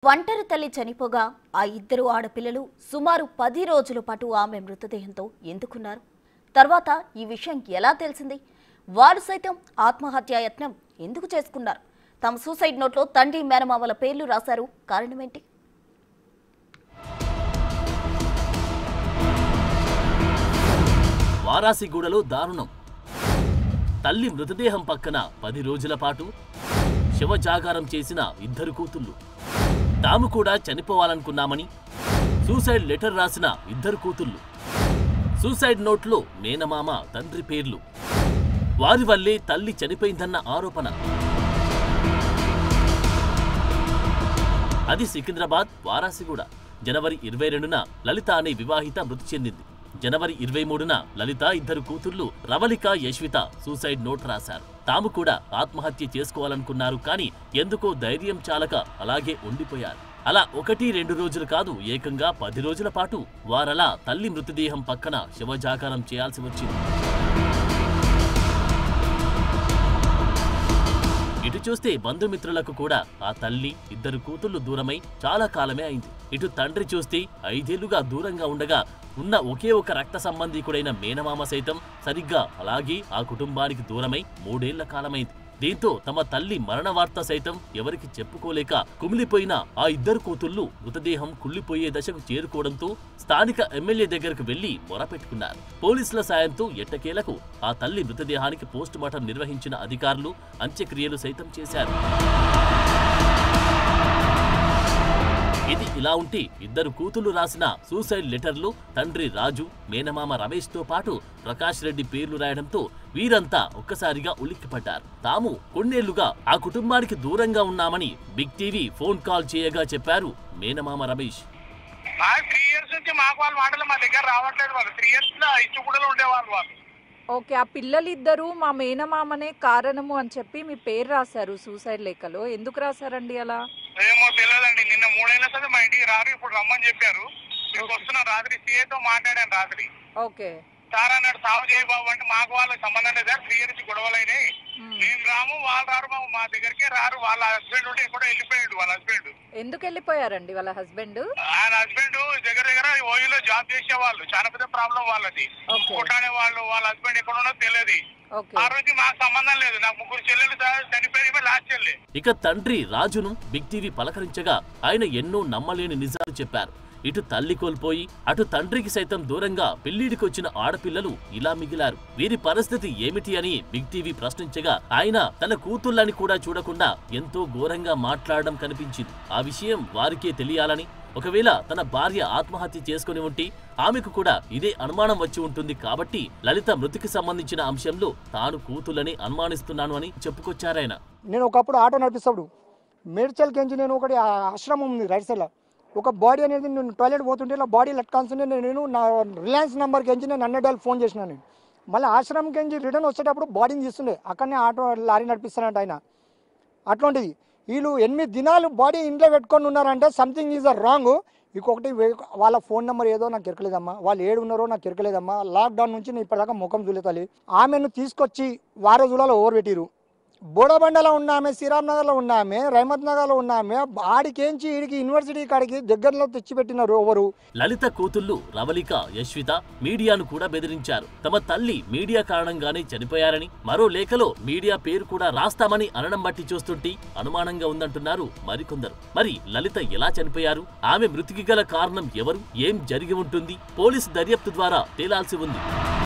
ఒంటరి తల్లి చనిపోగా ఆ ఇద్దరు ఆడపిల్లలు సుమారు 10 రోజుల పాటు ఆమె మృతదేహంతో ఎందుకున్నారు? తర్వాత ఈ విషయం ఎలా తెలిసింది? వారు సైతం ఆత్మహత్యా యత్నం ఎందుకు చేసుకున్నారు? తమ సూసైడ్ నోట్లో తండ్రి మేనమామల పేర్లు రాశారు. కారణమేంటి? వారాసిగూడలో దారుణం. తల్లి మృతదేహం పక్కన 10 రోజుల పాటు శవజాగారం చేసిన ఇద్దరు కూతుళ్ళు. తాము కూడా చనిపోవాలనుకున్నామని సూసైడ్ లెటర్ రాసిన ఇద్దరు కూతుళ్ళు. సూసైడ్ నోట్లో మేనమామ తండ్రి పేర్లు. వారి వల్లే తల్లి చనిపోయిందన్న ఆరోపణ. అది సికింద్రాబాద్ వారాసిగూడ. జనవరి 22న లలిత అనే వివాహిత మృతి చెందింది. జనవరి 23న లలిత ఇద్దరు కూతుళ్లు రవళిక, యశ్విత సూసైడ్ నోట్ రాశారు. తాము కూడా ఆత్మహత్య చేసుకోవాలనుకున్నారు. కానీ ఎందుకో ధైర్యం చాలక అలాగే ఉండిపోయారు. అలా 1-2 రోజులు కాదు, ఏకంగా 10 రోజుల పాటు వారలా తల్లి మృతదేహం పక్కన శవజాగారం చేయాల్సి వచ్చింది. ఇటు చూస్తే బంధుమిత్రులకు కూడా ఆ తల్లి, ఇద్దరు కూతుళ్లు దూరమై చాలా కాలమే అయింది. ఇటు తండ్రి చూస్తే 5 ఏళ్లుగా దూరంగా ఉండగా ఉన్న ఒకే ఒక రక్త సంబంధీకుడైన మేనమామ సైతం సరిగ్గా అలాగే ఆ కుటుంబానికి దూరమై 3 ఏళ్ల కాలమైంది. దీంతో తమ తల్లి మరణ వార్త సైతం ఎవరికి చెప్పుకోలేక కుమిలిపోయిన ఆ ఇద్దరు కూతుళ్లు మృతదేహం కుళ్లిపోయే దశకు చేరుకోవడంతో స్థానిక ఎమ్మెల్యే దగ్గరకు వెళ్లి మొరపెట్టుకున్నారు. పోలీసుల సాయంతో ఎట్టకేలకు ఆ తల్లి మృతదేహానికి పోస్టుమార్టం నిర్వహించిన అధికారులు అంత్యక్రియలు సైతం చేశారు. ఇది ఇలా ఉంటే ఇద్దరు కూతుళ్లు రాసిన సూసైడ్ లెటర్లు తండ్రి రాజు, మేనమామ రమేష్ తో పాటు ప్రకాష్ రెడ్డి పేర్లు రాయడంతో వీరంతా ఒక్కసారిగా ఉలిక్కిపడ్డారు. తాము కొన్నేళ్లుగా ఆ కుటుంబానికి దూరంగా ఉన్నామని బిగ్ టీవీ ఫోన్ కాల్ చేయగా చెప్పారు మేనమామ రమేష్. 3 years నుంచి మాకు వాళ్ళ మాటలు మా దగ్గర రావట్లేదు. వాళ్ళు 3 years ఇచ్చుకూడలో ఉండేవాళ్ళు వాళ్ళు. ఓకే, ఆ పిల్లలిద్దరూ మా మేనమామనే కారణము అని చెప్పి మీ పేరు రాశారు సూసైడ్ లేఖలో. ఎందుకు రాశారండి అలా? ఏమో తెలియదండి. నిన్న 3 ఏళ్ల సరే మా ఇంటికి రారు, ఇప్పుడు రమ్మని చెప్పారు. ఇక్కడికి వస్తున్నా. రాత్రి సీఏతో మాట్లాడాను రాత్రి. ఓకే సార్ అన్నాడు, సాగు చేయ బాబు అంటే మాకు వాళ్ళకి సంబంధం లేదు సార్, 3 years నుంచి గొడవలైనాయి, మేము రాము, వాళ్ళు రారు, మా దగ్గరికే రారు. వాళ్ళ హస్బెండ్ ఉంటే ఎక్కడో వెళ్ళిపోయాడు. వాళ్ళ హస్బెండ్ ఎందుకు వెళ్ళిపోయారండి? వాళ్ళ హస్బెండ్ ఆయన హస్బెండ్ దగ్గర ఓయూలో జాబ్ చేసేవాళ్ళు. చాలా పెద్ద ప్రాబ్లం వాళ్ళది. కొట్టాడే వాళ్ళు. వాళ్ళ హస్బెండ్ ఎక్కడ ఉన్నదో తెలియదు. ఆ రోజు మాకు సంబంధం లేదు. నాకు 3 చెల్లెలు చనిపోయి లాస్ట్ చెల్లి. ఇక తండ్రి రాజును బిగ్ టీవీ పలకరించగా ఆయన ఎన్నో నమ్మలేని నిజాలు చెప్పారు. ఇటు తల్లి కోల్పోయి అటు తండ్రికి సైతం దూరంగా పెళ్లిడికొచ్చిన ఆడపిల్లలు ఇలా మిగిలారు. వీరి పరిస్థితి ఏమిటి అని బిగ్ టీవీ ప్రశ్నించగా ఆయన తన కూతుళ్ళని కూడా చూడకుండా ఎంతో ఘోరంగా మాట్లాడడం కనిపించింది. ఆ విషయం వారికే తెలియాలని, ఒకవేళ తన భార్య ఆత్మహత్య చేసుకుని ఉంటే ఆమెకు కూడా ఇదే అనుమానం వచ్చి ఉంటుంది. కాబట్టి లలిత మృతికి సంబంధించిన అంశంలో తాను కూతుళ్ళని అనుమానిస్తున్నాను అని చెప్పుకొచ్చారాయన. నేను ఒకప్పుడు ఆటో నడిపిస్తాడు మేడ్చల్ కెంచి నేను ఒకటి ఆశ్రమం ఉంది రైట్ సైడ్ లో ఒక బాడీ అనేది నేను టాయిలెట్ పోతుంటే ఇలా బాడీ లెట్కాల్సిందే. నేను నా రిలయన్స్ నెంబర్కి ఎంచి నేను 100 ఫోన్ చేసినా. నేను మళ్ళీ ఆశ్రమంకి ఎంచి రిటర్న్ వచ్చేటప్పుడు బాడీని తీస్తుండే. అక్కడనే ఆటో లారీ నడిపిస్తానంట ఆయన. అట్లాంటిది వీళ్ళు 8 దినాలు బాడీ ఇంట్లో పెట్టుకొని ఉన్నారంటే సంథింగ్ ఈజ్ రాంగ్. ఇంకొకటి వాళ్ళ ఫోన్ నెంబర్ ఏదో నాకు ఎరకలేదమ్మా, వాళ్ళు ఏడు ఉన్నారో నాకు ఎరకలేదమ్మా. లాక్డౌన్ నుంచి నేను ఇప్పటిదాకా ముఖం చూలేతాలి. ఆమెను తీసుకొచ్చి వారోజులలో ఓవర్ పెట్టిరు. బోడబండలో ఉన్నామే, శ్రీరామ్ నగర్లో ఉన్నామే, రహమత్ నగర్లో ఉన్నామే. ఆడికేంచి ఈడికి యూనివర్సిటీ కాడికి దగ్గరలో తెచ్చిపెట్టినారు ఎవరు. లలిత కూతుళ్లు రవళిక, యశ్విత మీడియాను కూడా బెదిరించారు. తమ తల్లి మీడియా కారణంగానే చనిపోయారని, మరో లేఖలో మీడియా పేరు కూడా రాస్తామని అనడం బట్టి చూస్తుంటే అనుమానంగా ఉందంటున్నారు మరికొందరు. మరి లలిత ఎలా చనిపోయారు? ఆమె మృతికి గల కారణం ఎవరు? ఏం జరిగి ఉంటుంది? పోలీసు దర్యాప్తు ద్వారా తేలాల్సి ఉంది.